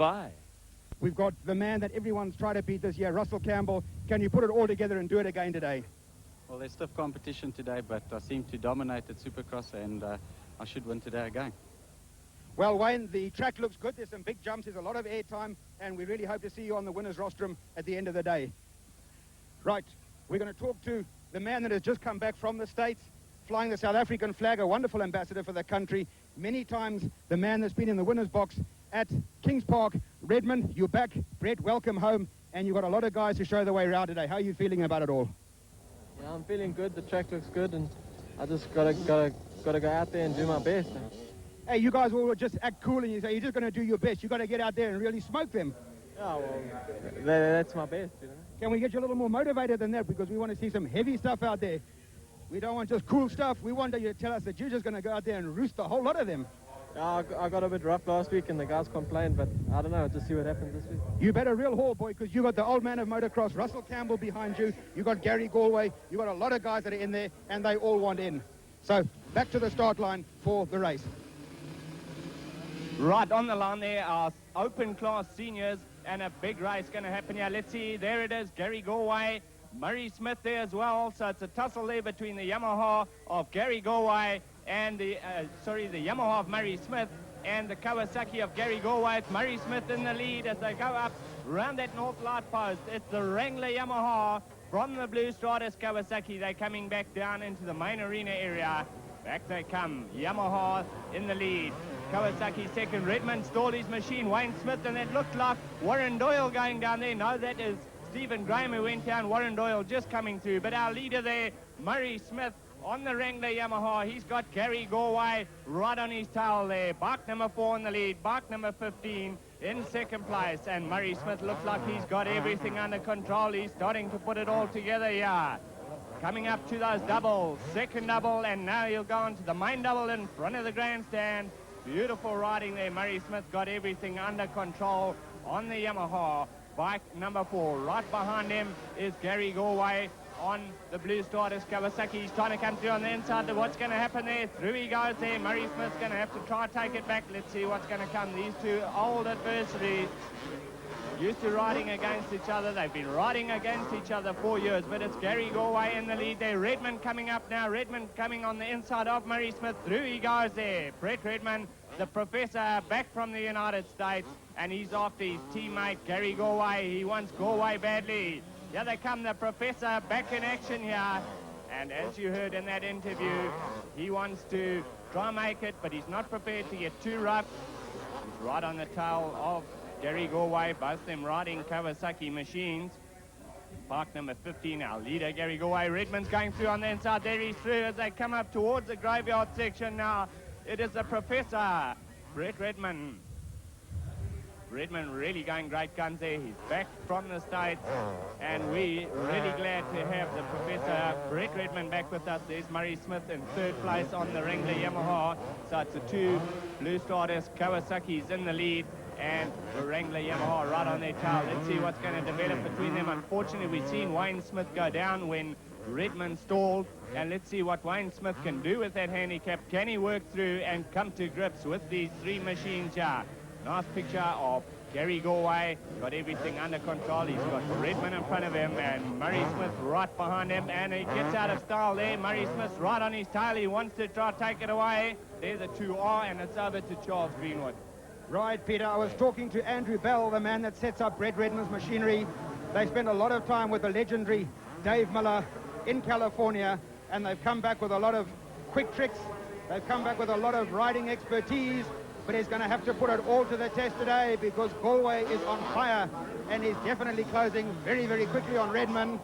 by. We've got the man that everyone's tried to beat this year, Russell Campbell. Can you put it all together and do it again today? Well, there's stiff competition today, but I seem to dominate at Supercross, and I should win today again. Well, Wayne, the track looks good. There's some big jumps. There's a lot of airtime, and we really hope to see you on the winner's rostrum at the end of the day. Right, we're going to talk to the man that has just come back from the States, flying the South African flag, a wonderful ambassador for the country. Many times the man that's been in the winner's box at Kings Park. Redmond, you're back. Brett, welcome home. And you've got a lot of guys to show the way around today. How are you feeling about it all? Yeah, I'm feeling good. The track looks good, and I just gotta go out there and do my best. Hey, you guys all just act cool and you say you're just going to do your best. You've got to get out there and really smoke them. Yeah, well, that's my best, you know. Can we get you a little more motivated than that? Because we want to see some heavy stuff out there. We don't want just cool stuff. We want you to tell us that you're just going to go out there and roost a whole lot of them. Yeah, I got a bit rough last week and the guys complained, but I don't know, just see what happens this week. You bet a real haul, boy, because you got the old man of motocross, Russell Campbell, behind you. You got Gary Galway. You got a lot of guys that are in there, and they all want in. So back to the start line for the race. Right on the line there are open class seniors, and a big race going to happen here. Let's see, there it is, Gary Galway, Murray Smith there as well. So it's a tussle there between the Yamaha of Gary Galway and the Yamaha of Murray Smith and the Kawasaki of Gary Galway. It's Murray Smith in the lead as they go up around that north light post. It's the Wrangler Yamaha from the Blue Stratus Kawasaki. They're coming back down into the main arena area. Back they come, Yamaha in the lead. Kawasaki second. Redmond stalled his machine. Wayne Smith, and it looked like Warren Doyle going down there. No, that is Stephen Graham who went down. Warren Doyle just coming through. But our leader there, Murray Smith, on the Wrangler Yamaha. He's got Gary Galway right on his tail there. Bike number 4 in the lead. Bike number 15 in second place. And Murray Smith looks like he's got everything under control. He's starting to put it all together here. Coming up to those doubles. Second double, and now he'll go on to the main double in front of the grandstand. Beautiful riding there. Murray Smith got everything under control on the Yamaha. Bike number 4. Right behind him is Gary Galway on the Blue Stratus Kawasaki. He's trying to come through on the inside. What's going to happen there? Through he goes there. Murray Smith's going to have to try to take it back. Let's see what's going to come. These two old adversaries, used to riding against each other. They've been riding against each other for years, but it's Gary Galway in the lead there. Redmond coming up now. Redmond coming on the inside of Murray Smith. Through he goes there. Brett Redmond, the professor, back from the United States, and he's after his teammate Gary Galway. He wants Galway badly. Here they come, the professor back in action here. And as you heard in that interview, he wants to try and make it, but he's not prepared to get too rough. He's right on the tail of Gary Galway, both them riding Kawasaki machines. Park number 15, our leader, Gary Galway. Redmond's going through on the inside. There he's through as they come up towards the graveyard section now. It is the professor, Brett Redmond. Redmond really going great guns there. He's back from the States, and we're really glad to have the professor, Brett Redmond, back with us. There's Murray Smith in third place on the Wrangler Yamaha. So it's the two Blue Stratus Kawasaki's in the lead, and the Wrangler Yamaha right on their tail. Let's see what's going to develop between them. Unfortunately, we've seen Wayne Smith go down when Redmond stalled, and let's see what Wayne Smith can do with that handicap. Can he work through and come to grips with these three machines here? Nice picture of Gary Galway, got everything under control. He's got Redmond in front of him and Murray Smith right behind him, and he gets out of style there. Murray Smith's right on his tail. He wants to try to take it away. There the two are, and it's over to Charles Greenwood. Right, Peter, I was talking to Andrew Bell, the man that sets up Brett Redmond's machinery. They spend a lot of time with the legendary Dave Miller in California, and they've come back with a lot of quick tricks. They've come back with a lot of riding expertise, but he's going to have to put it all to the test today because Galway is on fire, and he's definitely closing very, very quickly on Redmond.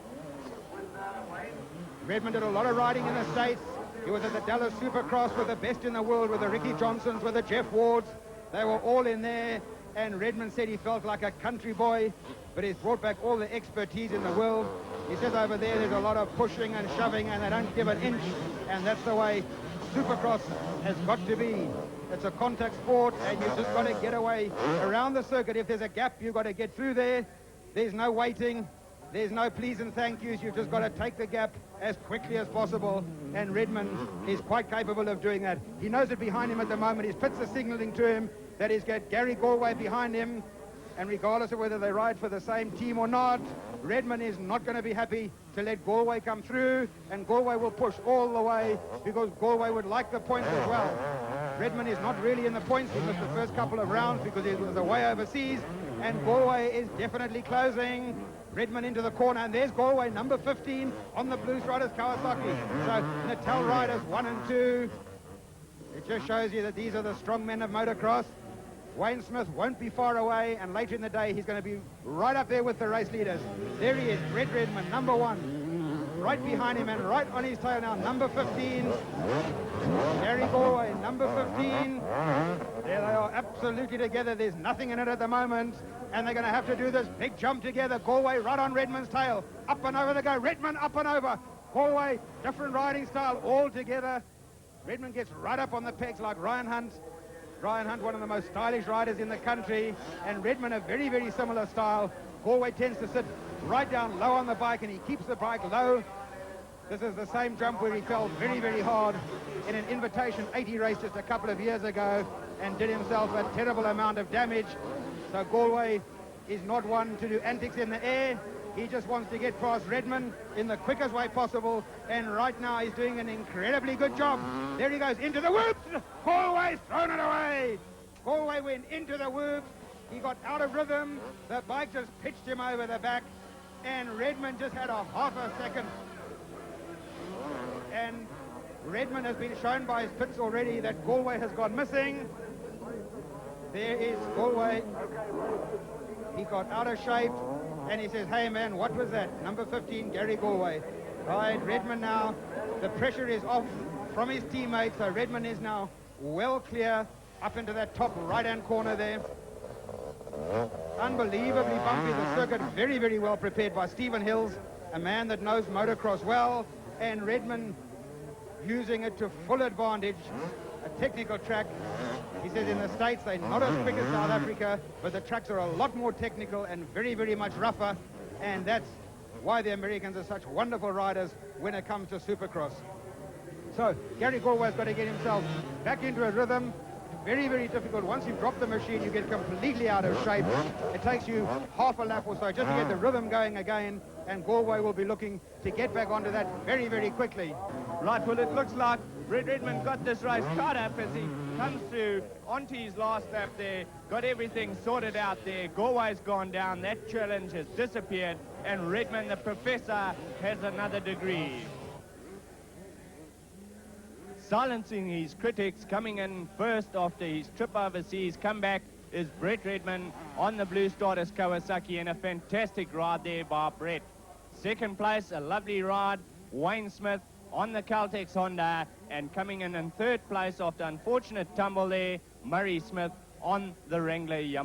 Redmond did a lot of riding in the States. He was at the Dallas Supercross with the best in the world, with the Ricky Johnsons, with the Jeff Wards. They were all in there, and Redmond said he felt like a country boy, but he's brought back all the expertise in the world. He says over there there's a lot of pushing and shoving, and they don't give an inch, and that's the way Supercross has got to be. It's a contact sport, and you've just got to get away around the circuit. If there's a gap, you've got to get through there. There's no waiting. There's no please and thank yous. You've just got to take the gap as quickly as possible, and Redmond is quite capable of doing that. He knows it behind him at the moment. His pits are signaling to him that he's got Gary Galway behind him. And regardless of whether they ride for the same team or not, Redmond is not going to be happy to let Galway come through, and Galway will push all the way because Galway would like the points as well. Redmond is not really in the points. He missed the first couple of rounds because he was away overseas, and Galway is definitely closing. Redmond into the corner, and there's Galway, number 15 on the Blue Striders Kawasaki. So Natal riders 1 and 2. It just shows you that these are the strong men of motocross. Wayne Smith won't be far away, and later in the day he's going to be right up there with the race leaders. There he is, Brett Redmond, number 1. Right behind him and right on his tail now, number 15. Gary Galway, number 15. There they are, absolutely together. There's nothing in it at the moment, and they're going to have to do this big jump together. Galway right on Redmond's tail. Up and over they go. Redmond up and over. Galway, different riding style all together. Redmond gets right up on the pegs like Ryan Hunt. Ryan Hunt, one of the most stylish riders in the country, and Redmond a very, very similar style. Galway tends to sit right down low on the bike, and he keeps the bike low. This is the same jump where he fell very, very hard in an Invitation 80 race just a couple of years ago and did himself a terrible amount of damage. So Galway is not one to do antics in the air. He just wants to get past Redmond in the quickest way possible, and right now he's doing an incredibly good job. There he goes into the whoops. Galway's thrown it away. Galway went into the whoops. He got out of rhythm. The bike just pitched him over the back, and Redmond just had a half a second. And Redmond has been shown by his pits already that Galway has gone missing. There is Galway. He got out of shape, and he says, hey man, what was that? Number 15, Gary Galway. Right, Redmond now, the pressure is off from his teammates, so Redmond is now well clear up into that top right-hand corner there. Unbelievably bumpy, the circuit very, very well prepared by Stephen Hills, a man that knows motocross well, and Redmond using it to full advantage. A technical track. He says in the States they're not as quick as South Africa, but the tracks are a lot more technical and very, very much rougher, and that's why the Americans are such wonderful riders when it comes to Supercross. So Gary Galway's got to get himself back into a rhythm. Very, very difficult. Once you've dropped the machine, you get completely out of shape. It takes you half a lap or so just to get the rhythm going again, and Galway will be looking to get back onto that very, very quickly. Right, well, it looks like Brett Redmond got this race caught up as he comes through onto his last lap there, got everything sorted out there. Galway's gone down, that challenge has disappeared, and Redmond, the professor, has another degree. Silencing his critics, coming in first after his trip overseas comeback is Brett Redmond on the Blue Stardust Kawasaki, and a fantastic ride there by Brett. Second place, a lovely ride, Wayne Smith on the Caltex Honda, and coming in third place after unfortunate tumble there, Murray Smith on the Wrangler Yamaha.